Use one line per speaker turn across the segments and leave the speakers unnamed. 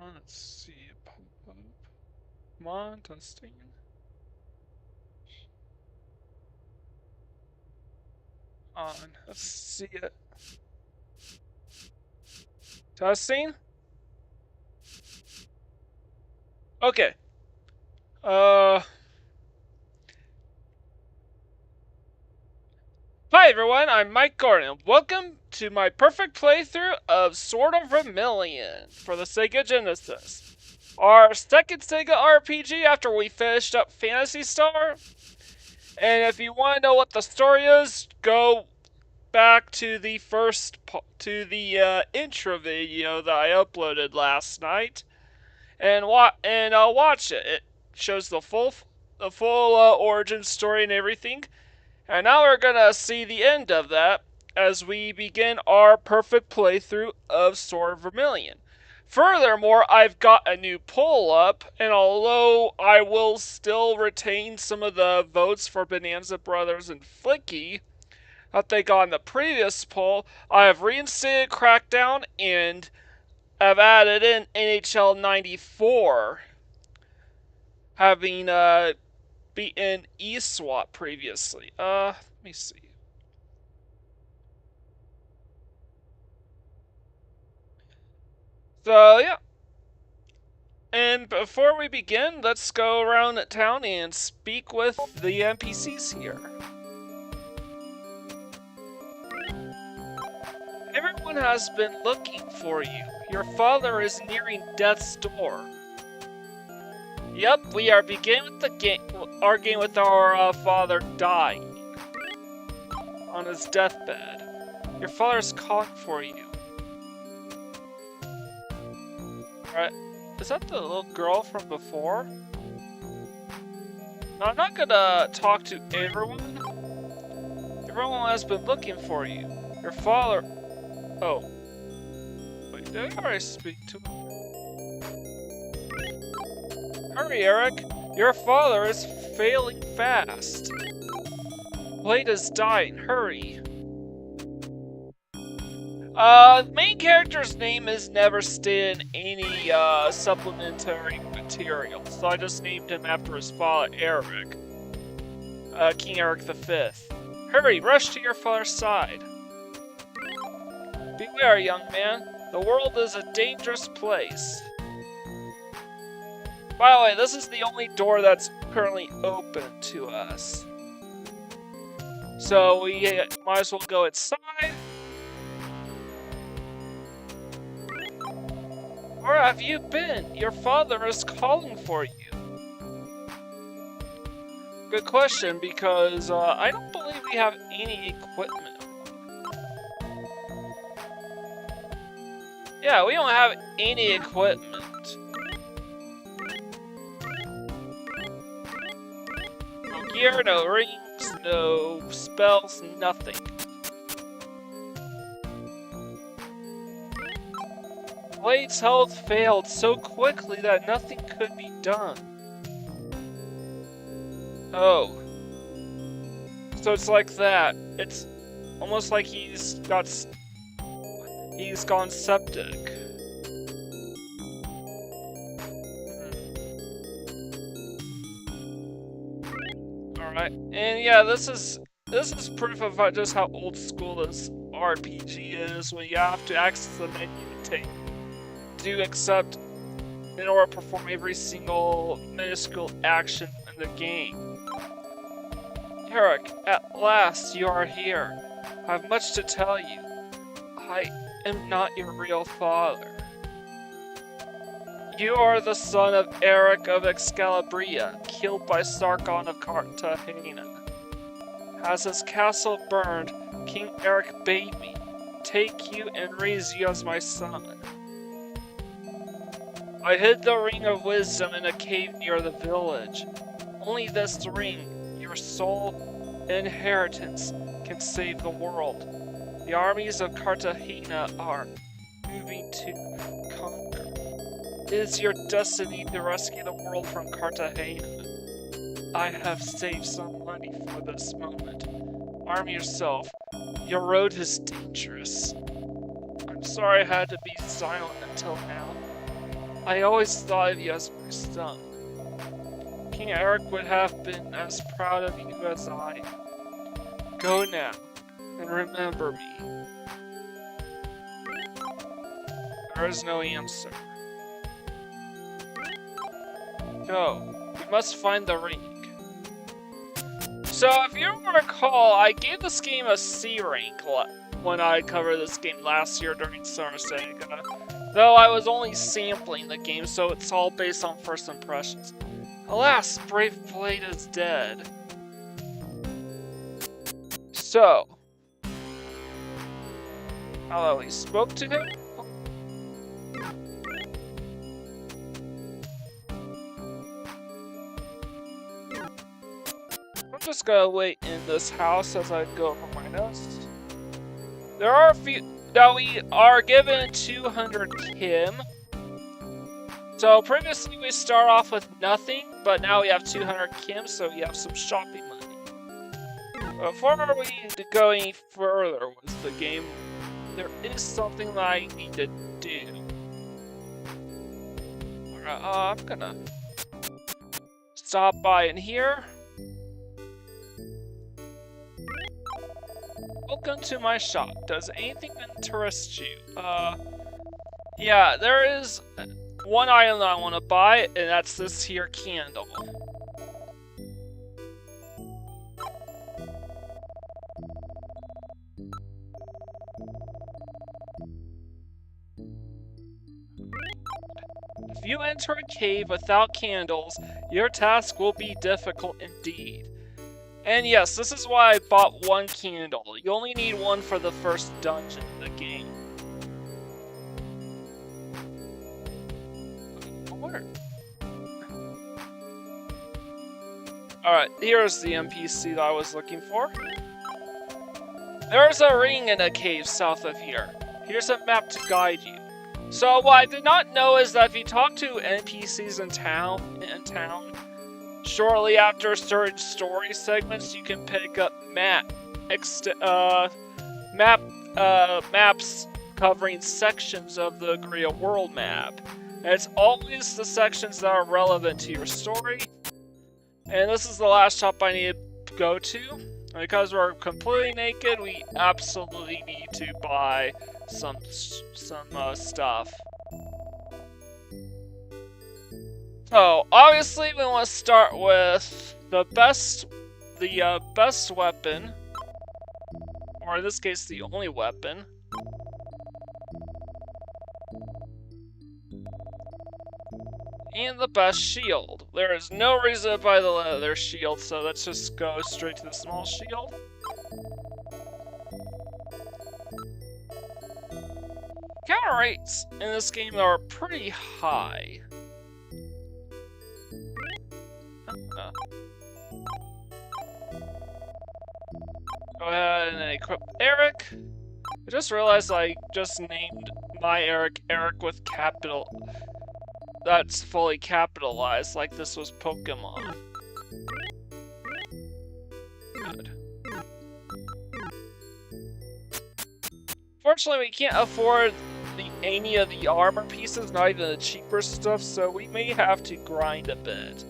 Let's see it pop up. Come on, testing. On. Let's see it. Testing? Okay. Hi everyone, I'm Mike Gordon. Welcome to my perfect playthrough of Sword of Vermillion for the Sega Genesis. Our second Sega RPG after we finished up Phantasy Star. And if you want to know what the story is, go back to the intro video that I uploaded last night, and watch it. It shows the full origin story and everything. And now we're gonna see the end of that as we begin our perfect playthrough of Sword of Vermillion. Furthermore, I've got a new poll up, and although I will still retain some of the votes for Bonanza Brothers and Flicky that they got in the previous poll, I have reinstated Crackdown and have added in NHL 94, having beaten eSWAT previously. Let me see. So, yeah. And before we begin, let's go around town and speak with the NPCs here. Everyone has been looking for you. Your father is nearing death's door. Yep, we are beginning with our game with our father dying on his deathbed. Your father's calling for you. Right? Is that the little girl from before? Now, I'm not gonna talk to everyone. Everyone has been looking for you. Your father. Oh. Wait, did I already speak to him? Hurry, Eric! Your father is failing fast. Blade is dying. Hurry. Main character's name is never stated in any supplementary material, so I just named him after his father, Eric. King Eric V. Hurry, rush to your father's side. Beware, young man. The world is a dangerous place. By the way, this is the only door that's currently open to us. So we might as well go inside. Where have you been? Your father is calling for you. Good question, because I don't believe we have any equipment. Yeah, we don't have any equipment. No gear, no rings, no spells, nothing. Blade's health failed so quickly that nothing could be done. Oh. So it's like that. It's almost like he's gone septic. Alright. And yeah, this is proof of just how old school this RPG is, when you have to access the menu to accept in order to perform every single minuscule action in the game. Eric, at last you are here. I have much to tell you. I am not your real father. You are the son of Eric of Excalibria, killed by Sargon of Cartagena. As his castle burned, King Eric bade me take you and raise you as my son. I hid the Ring of Wisdom in a cave near the village. Only this ring, your sole inheritance, can save the world. The armies of Cartagena are moving to conquer. It is your destiny to rescue the world from Cartagena. I have saved some money for this moment. Arm yourself. Your road is dangerous. I'm sorry I had to be silent until now. I always thought of you as my son. King Eric would have been as proud of you as I. Go now, and remember me. There is no answer. Go. We must find the ring. So, if you recall, I gave this game a C rank when I covered this game last year during Summer Sega. Though I was only sampling the game, so it's all based on first impressions. Alas, Brave Blade is dead. So, oh, we spoke to him? I'm just gonna wait in this house as I go over my notes. There are a few that we are given 200 Kim. So previously we start off with nothing, but now we have 200 Kim, so we have some shopping money. Before we go any further with the game, there is something that I need to do. Alright, I'm gonna stop by in here. Welcome to my shop. Does anything interest you? Yeah, there is one item that I want to buy, and that's this here candle. If you enter a cave without candles, your task will be difficult indeed. And yes, this is why I bought one candle. You only need one for the first dungeon in the game. Alright, here's the NPC that I was looking for. There's a ring in a cave south of here. Here's a map to guide you. So what I did not know is that if you talk to NPCs in town, shortly after certain story segments, you can pick up maps covering sections of the Korea world map. And it's always the sections that are relevant to your story. And this is the last shop I need to go to. And because we're completely naked, we absolutely need to buy some stuff. So obviously we want to start with the best weapon, or in this case the only weapon. And the best shield. There is no reason to buy the leather shield, so let's just go straight to the small shield. Counter rates in this game are pretty high. Go ahead and equip Eric. I just realized I just named my Eric with capital. That's fully capitalized, like this was Pokemon. Good. Fortunately, we can't afford any of the armor pieces, not even the cheaper stuff, so we may have to grind a bit.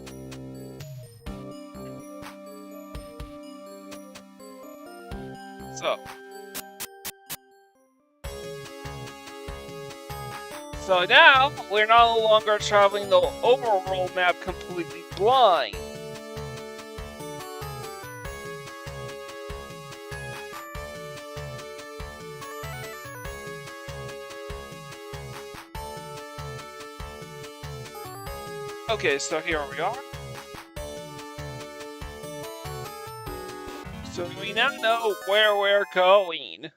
So now, we're no longer traveling the overworld map completely blind. Okay, so here we are. So we now know where we're going.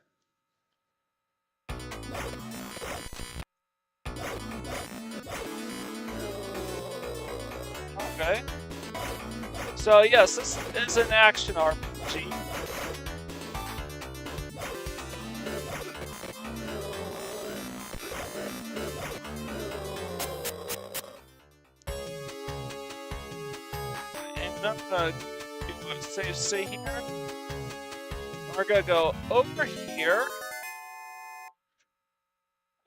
Okay. So yes, this is an action RPG. And I'm gonna do a save state here. We're gonna go over here.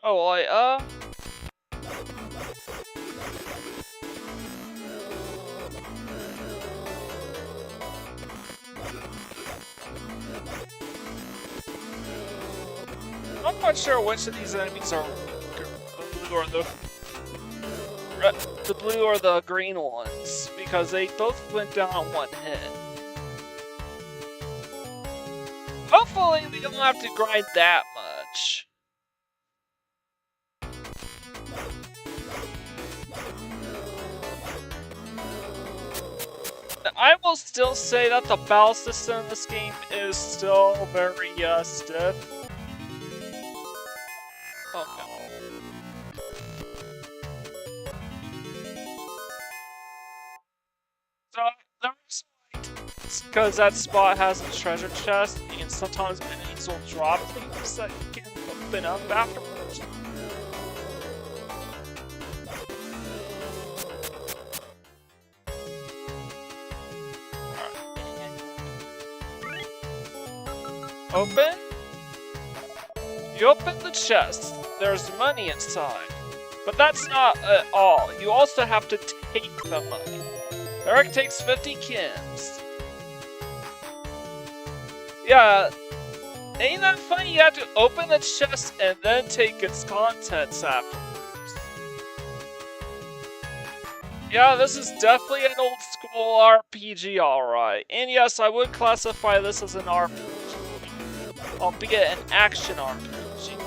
Oh, quite sure which of these enemies are the blue or the blue or the green ones, because they both went down on one hit. Hopefully we don't have to grind that much. I will still say that the battle system in this game is still very stiff. Oh no. So there's because that spot has a treasure chest, and sometimes enemies will drop things that you can open up afterwards. Open. You open the chest. There's money inside. But that's not all. You also have to take the money. Eric takes 50 kims. Yeah. Ain't that funny? You have to open the chest and then take its contents afterwards. Yeah, this is definitely an old school RPG, alright. And yes, I would classify this as an RPG. Albeit an action RPG.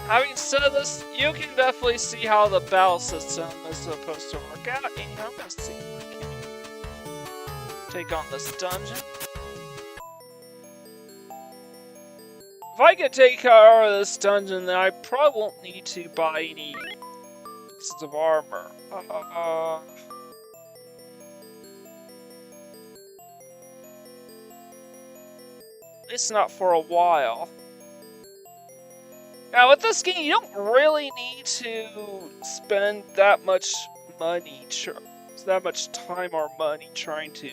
Having said this, you can definitely see how the battle system is supposed to work out, and I'm gonna see if I can take on this dungeon. If I can take care of this dungeon, then I probably won't need to buy any pieces of armor. At least not for a while. Now with this game, you don't really need to spend that much money, that much time or money trying to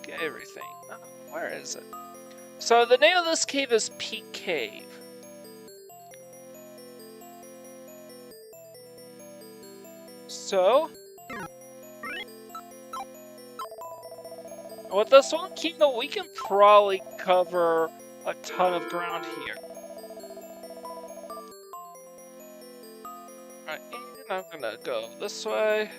get everything. Oh, where is it? So the name of this cave is Peak Cave. So with this one kingdom, we can probably cover a ton of ground here. Alright, and I'm gonna go this way.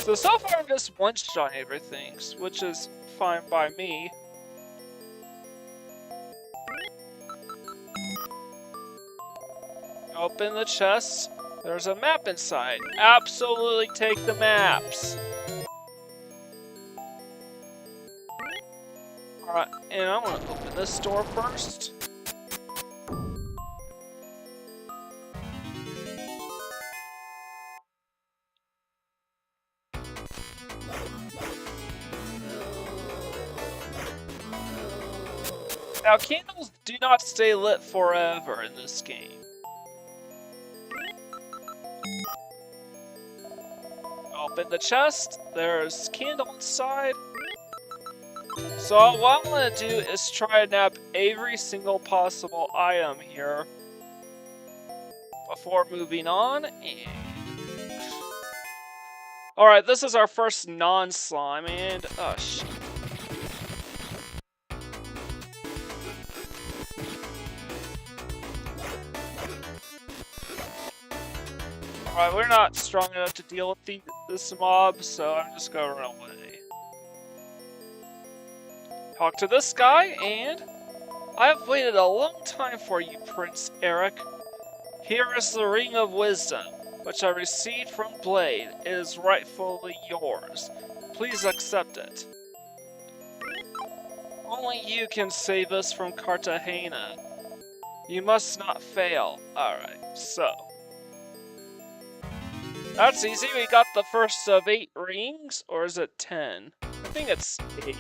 So far I'm just one-shotting everything, which is fine by me. Open the chest. There's a map inside. Absolutely take the maps. Alright, and I'm gonna open this door first. Now, candles do not stay lit forever in this game. Open the chest, there's candle inside. So what I'm going to do is try to nab every single possible item here before moving on. Alright, this is our first non-slime, and oh shit. Alright, we're not strong enough to deal with this mob, so I'm just gonna run away. Talk to this guy, and I have waited a long time for you, Prince Eric. Here is the Ring of Wisdom, which I received from Blade. It is rightfully yours. Please accept it. Only you can save us from Cartagena. You must not fail. Alright, so. That's easy, we got the first of 8 rings, or is it 10? I think it's 8.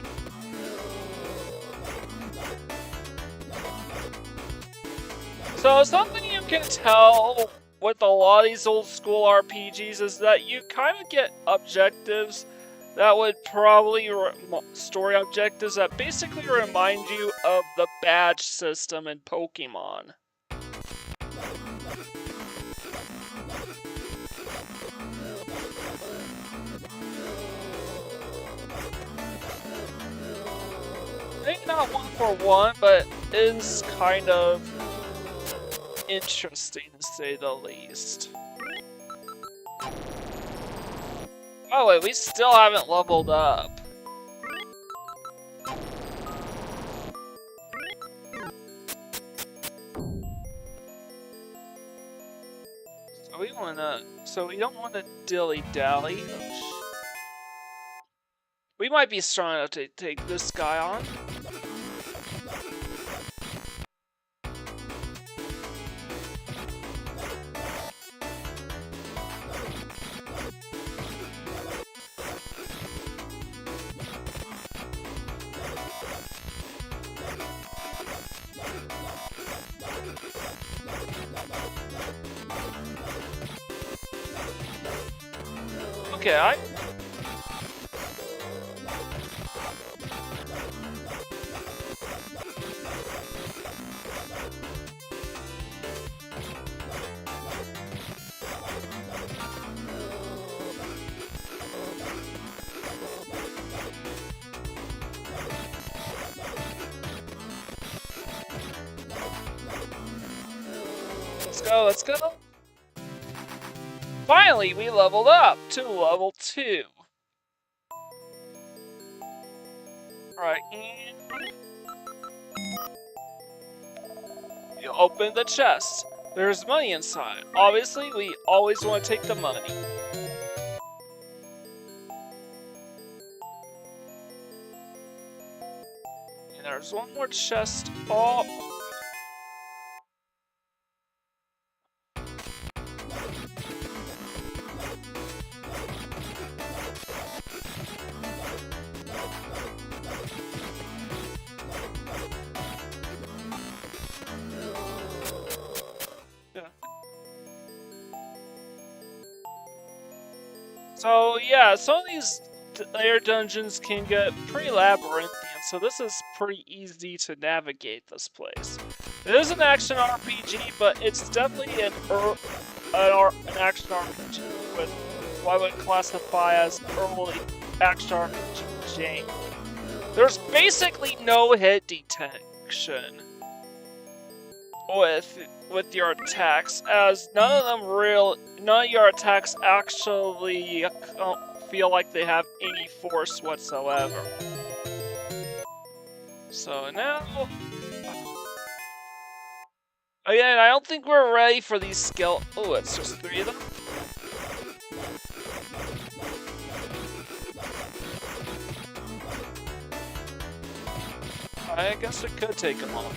So something you can tell with a lot of these old school RPGs is that you kind of get objectives that would probably story objectives that basically remind you of the badge system in Pokemon. Maybe not one for one, but is kind of interesting to say the least. Oh wait, we still haven't leveled up. So we don't wanna dilly-dally. Oh, we might be strong enough to take this guy on. Okay, let's go. Finally, we leveled up to level 2. Alright, and you open the chest. There's money inside. Obviously, we always want to take the money. And there's one more chest. Oh. So yeah, some of these air dungeons can get pretty labyrinthian, so this is pretty easy to navigate this place. It is an action RPG, but it's definitely an action RPG with what I would classify as early action RPG. There's basically no hit detection with your attacks, as none of your attacks actually feel like they have any force whatsoever. So now, again, I don't think we're ready for these skill. Oh, it's just 3 of them. I guess we could take them on.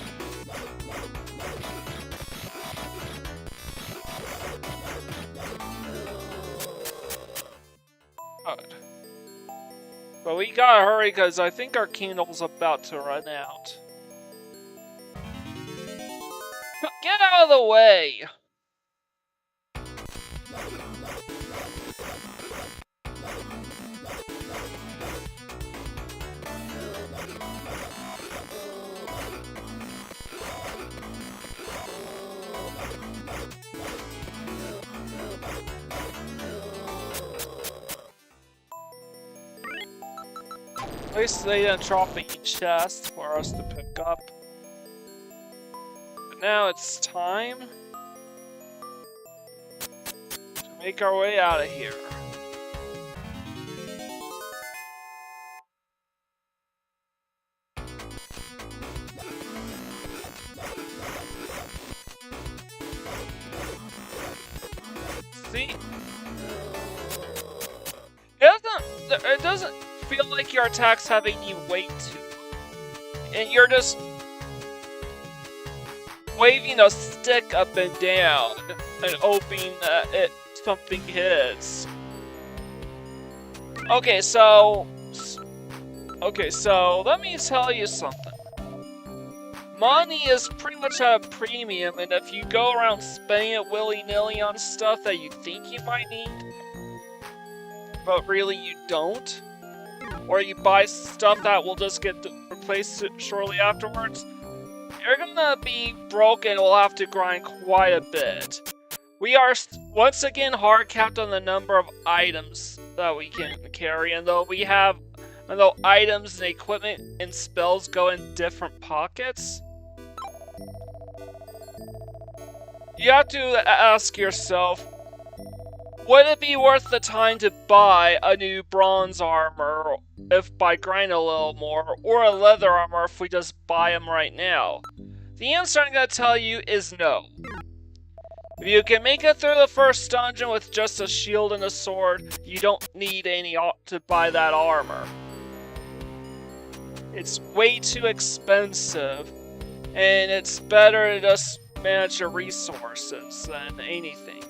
But we gotta hurry because I think our candle's about to run out. Get out of the way! At least they didn't drop any chest for us to pick up. But now it's time to make our way out of here. See? It doesn't feel like your attacks have any weight to them. And you're just waving a stick up and down and hoping that something hits. Okay, so let me tell you something. Money is pretty much at a premium, and if you go around spending it willy-nilly on stuff that you think you might need, but really you don't, or you buy stuff that will just get replaced shortly afterwards, you're gonna be broke and will have to grind quite a bit. We are once again hard capped on the number of items that we can carry, and though items and equipment and spells go in different pockets, you have to ask yourself, would it be worth the time to buy a new bronze armor if by grinding a little more, or a leather armor if we just buy them right now? The answer I'm going to tell you is no. If you can make it through the first dungeon with just a shield and a sword, you don't need any to buy that armor. It's way too expensive, and it's better to just manage your resources than anything.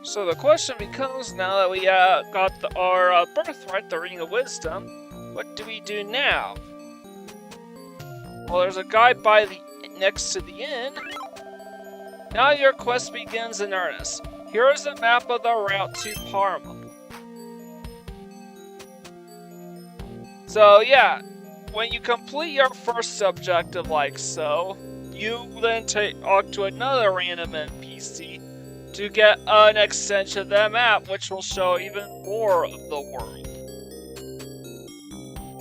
So the question becomes, now that we got our birthright, the Ring of Wisdom, what do we do now? Well, there's a guy next to the inn. Now your quest begins in earnest. Here is a map of the route to Parma. So yeah, when you complete your first objective like so, you then talk to another random NPC to get an extension of that map, which will show even more of the world.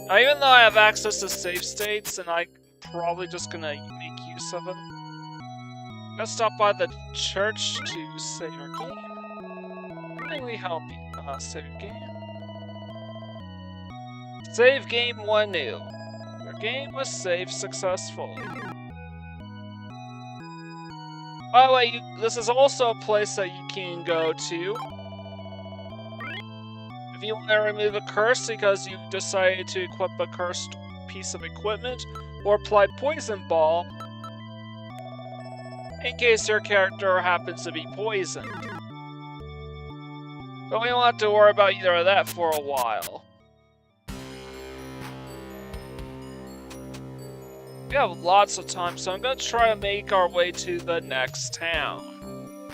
Now, even though I have access to save states, and I'm probably just gonna make use of them, I'm gonna stop by the church to save your game. Let me help you save your game. Save game 1 new. Your game was saved successfully. By the way, this is also a place that you can go to if you want to remove a curse because you decided to equip a cursed piece of equipment, or apply Poison Ball in case your character happens to be poisoned. But we don't have to worry about either of that for a while. We have lots of time, so I'm going to try to make our way to the next town,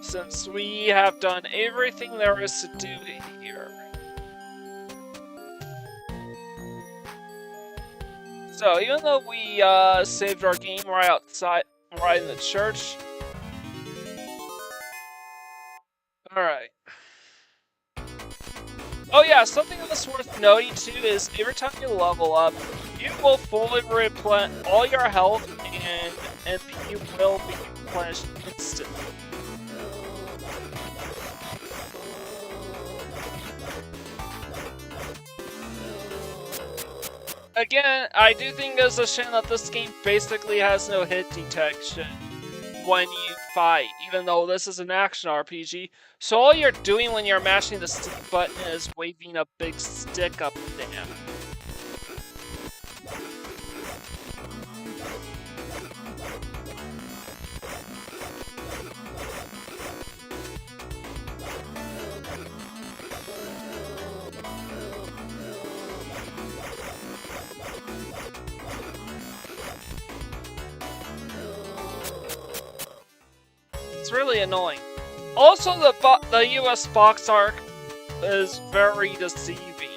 since we have done everything there is to do here. So, even though we saved our game right outside, right in the church. Alright. Oh yeah, something that's worth noting too is every time you level up, you will fully replenish all your health, and MP will be replenished instantly. Again, I do think it's a shame that this game basically has no hit detection when you fight, even though this is an action RPG. So all you're doing when you're mashing the stick button is waving a big stick up and down. It's really annoying. Also, the US box art is very deceiving.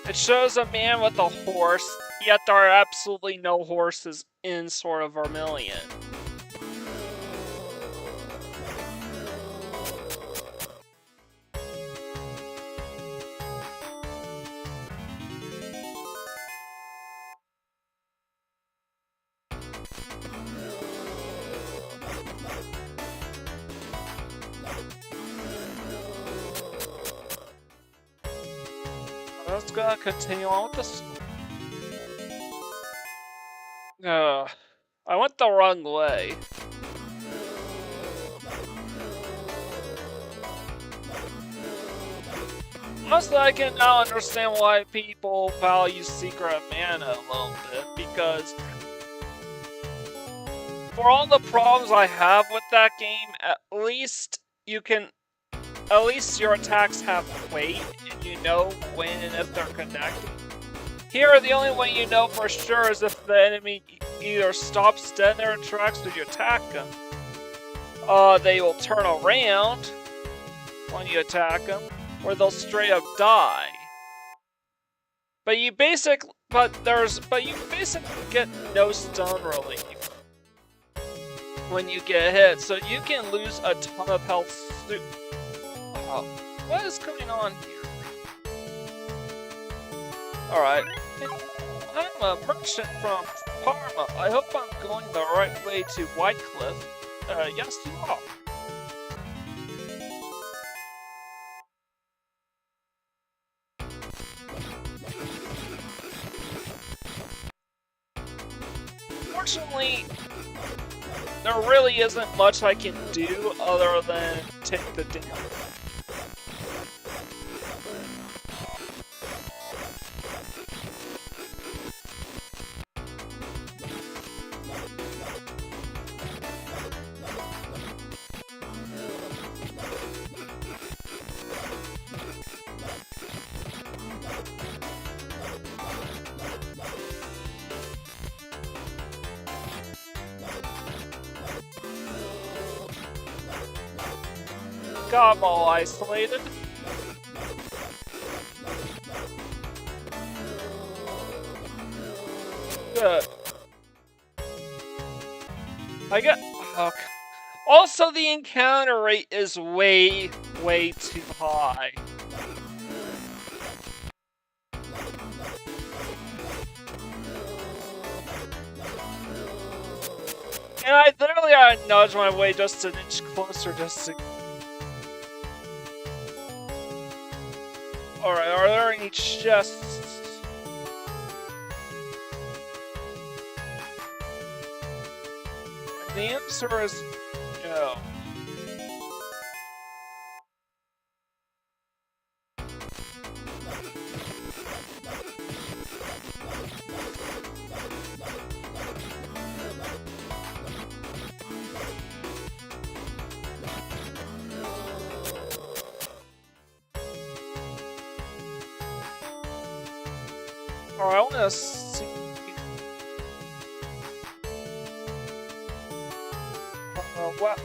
It shows a man with a horse, yet there are absolutely no horses in sort of Vermillion. Let's go continue on with this. I went the wrong way. Honestly, I can now understand why people value Secret Mana a little bit, because for all the problems I have with that game, at least your attacks have weight, and you know when and if they're connected. Here, the only way you know for sure is if the enemy either stops dead in their tracks when you attack them, they will turn around when you attack them, or they'll straight up die. But you basically get no stun relief when you get hit, so you can lose a ton of health. Wow, what is going on here? Alright. I'm a merchant from Parma. I hope I'm going the right way to Whitecliff. Yes, you are. Fortunately, there really isn't much I can do other than take the damage. Got them all isolated. Good. I got. Okay. Also, the encounter rate is way too high. And I literally gotta nudge my way just an inch closer just to... Alright, are there any chests? And the answer is no. Alright, I wanna see... what?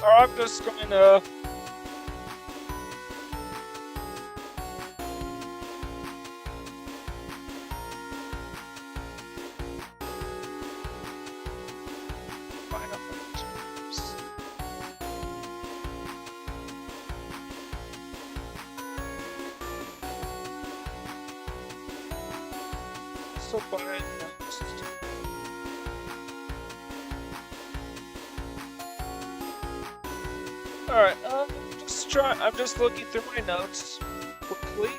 Alright, I'm just going to... Alright, I'm just looking through my notes quickly.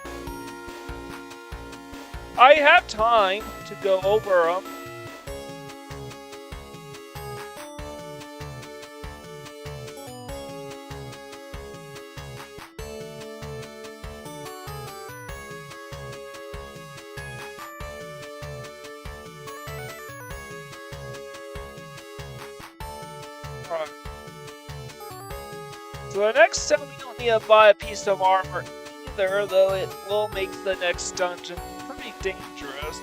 I have time to go over them. Alright. So the next time we don't need to buy a piece of armor either, though it will make the next dungeon pretty dangerous.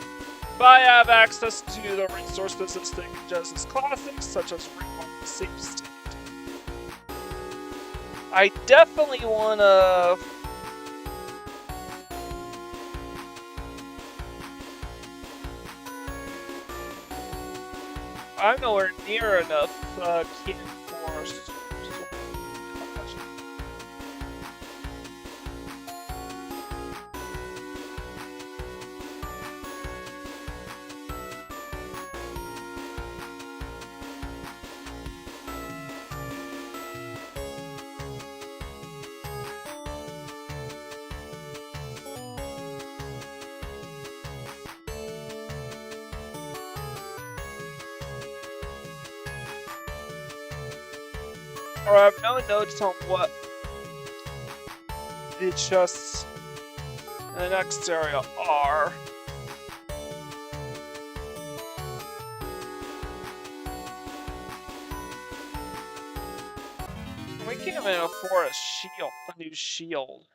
But I have access to the resources that stick just as classics, such as Rewind the Safe State. I definitely wanna... I'm nowhere near enough King Forest. Or I have no notes on what the chests in the next area are. We can't even afford a shield, a new shield.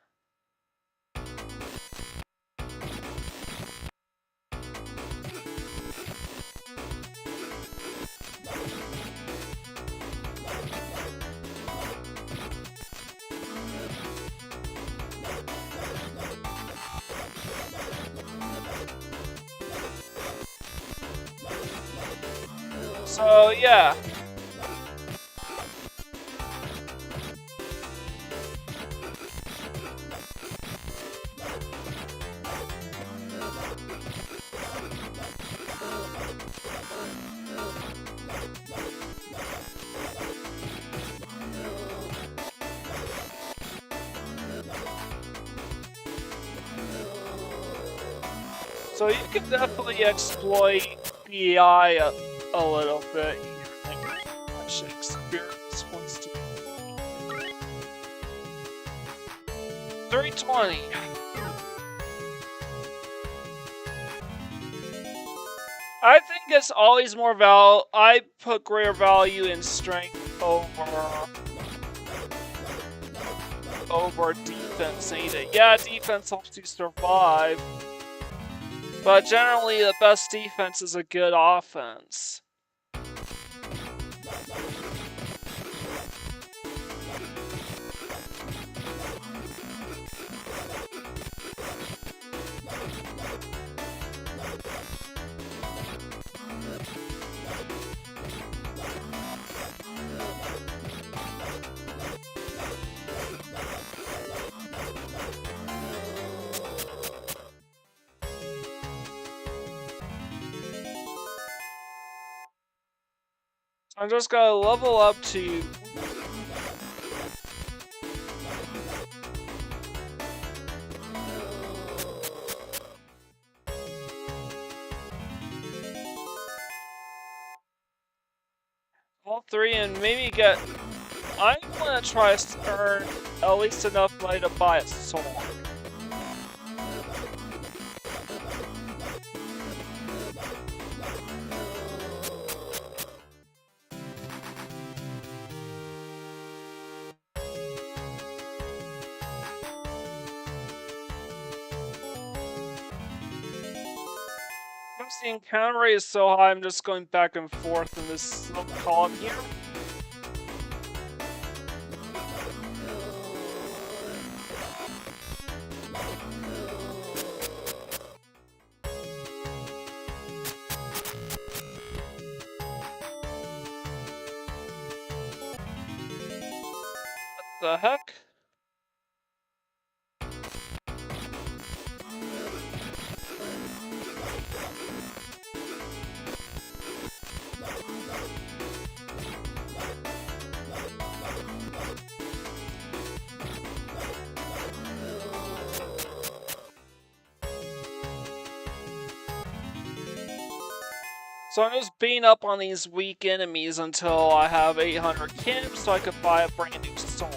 So yeah. So you can definitely exploit BI a little bit here. Much experience wants to 320. I think it's always more I put greater value in strength over defense, ain't it? Yeah, defense helps you survive. But generally, the best defense is a good offense. I'm just gonna level up to all 3 and maybe get. I want to try to earn at least enough money to buy a sword. Since the encounter rate is so high, I'm just going back and forth in this little column here. What the heck? So I'm just beating up on these weak enemies until I have 800 kim so I can buy a brand new sword.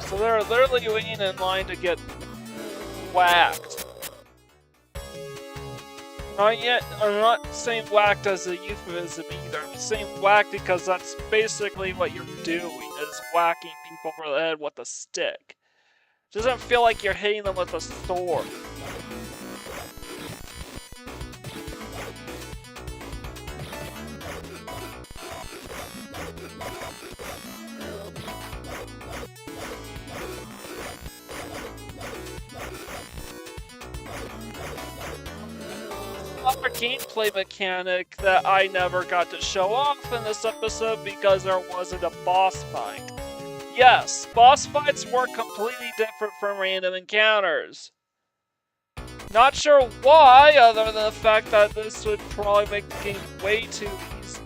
So they're literally waiting in line to get whacked. Not yet, I'm not saying whacked as a euphemism either. I'm saying whacked because that's basically what you're doing, is whacking people over the head with a stick. It doesn't feel like you're hitting them with a sword. Another gameplay mechanic that I never got to show off in this episode because there wasn't a boss fight. Yes, boss fights were completely different from random encounters. Not sure why, other than the fact that this would probably make the game way too easy.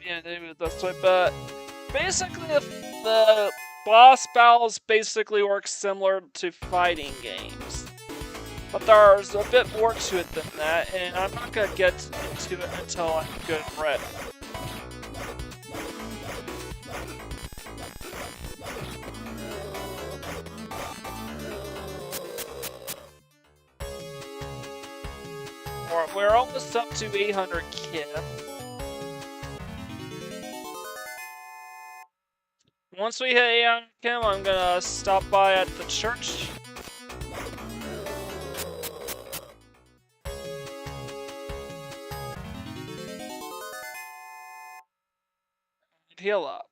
Yeah, maybe that's way, but basically the boss battles basically work similar to fighting games. But there's a bit more to it than that, and I'm not gonna get into it until I'm good and ready. We're almost up to 800 Kim. Once we hit 800 Kim, I'm gonna stop by at the church. And heal up.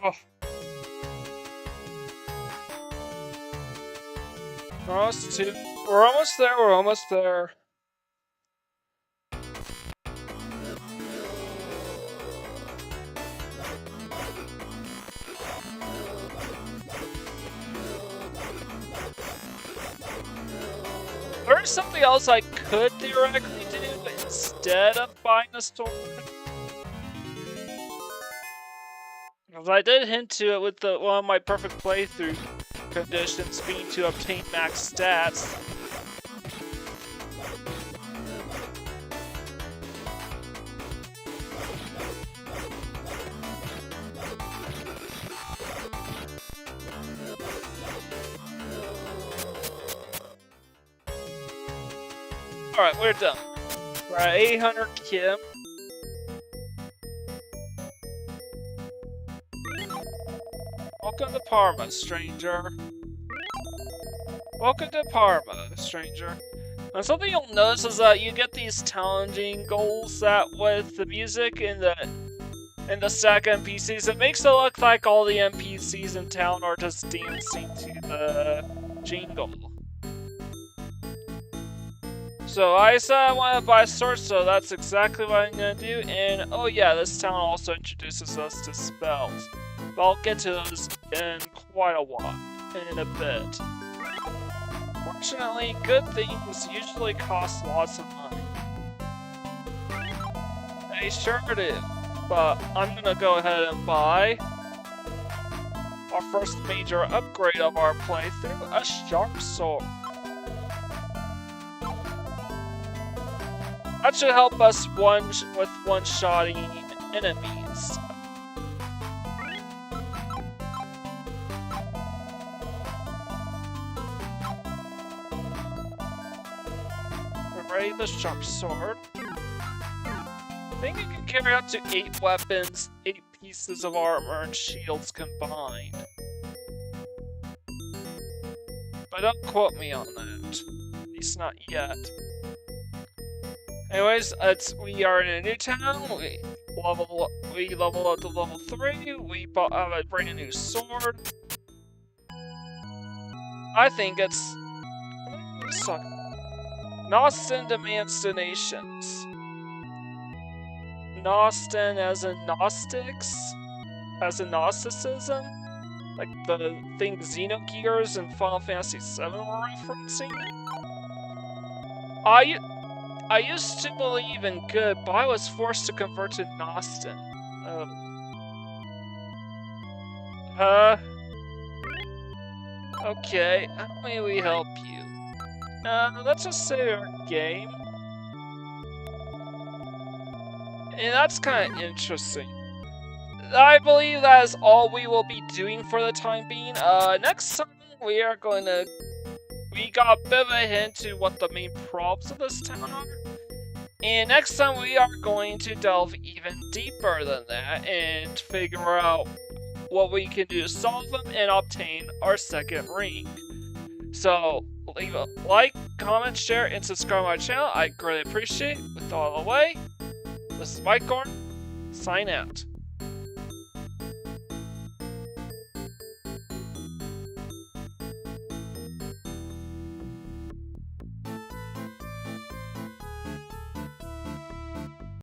Oh. We're almost there, we're almost there. There's something else I could theoretically do instead of buying a sword. Because I did hint to it with one of my perfect playthrough conditions being to obtain max stats. Alright, we're done. We're at 800 Kim. Welcome to Parma, stranger. Welcome to Parma, stranger. Now, something you'll notice is that you get these challenging goals that with the music and the stack NPCs, it makes it look like all the NPCs in town are just dancing to the jingle. So I said I wanted to buy a sword, so that's exactly what I'm gonna do. And oh yeah, this town also introduces us to spells. But I'll get to those in quite a while, in a bit. Fortunately, good things usually cost lots of money. They sure do. But I'm gonna go ahead and buy our first major upgrade of our playthrough, a sharp sword. That should help us with one-shotting enemies. Ready the sharp sword. I think you can carry up to 8 weapons, 8 pieces of armor, and shields combined. But don't quote me on that. At least not yet. Anyways, we are in a new town. We level up to level 3. We have a brand new sword. I think it's Nostin demands donations. Nostin as in Gnostics? As in Gnosticism? Like the thing Xenogears and Final Fantasy VII were referencing? I used to believe in good, but I was forced to convert to Nostin. Oh. Okay, how may we help you? Let's just say our game. And that's kind of interesting. I believe that is all we will be doing for the time being. Next time we are going to... We got a bit of a hint to what the main problems of this town are. And next time we are going to delve even deeper than that and figure out what we can do to solve them and obtain our second ring. So, leave a like, comment, share, and subscribe to my channel. I greatly appreciate it. With all the way, this is Mike Gordon. sign out.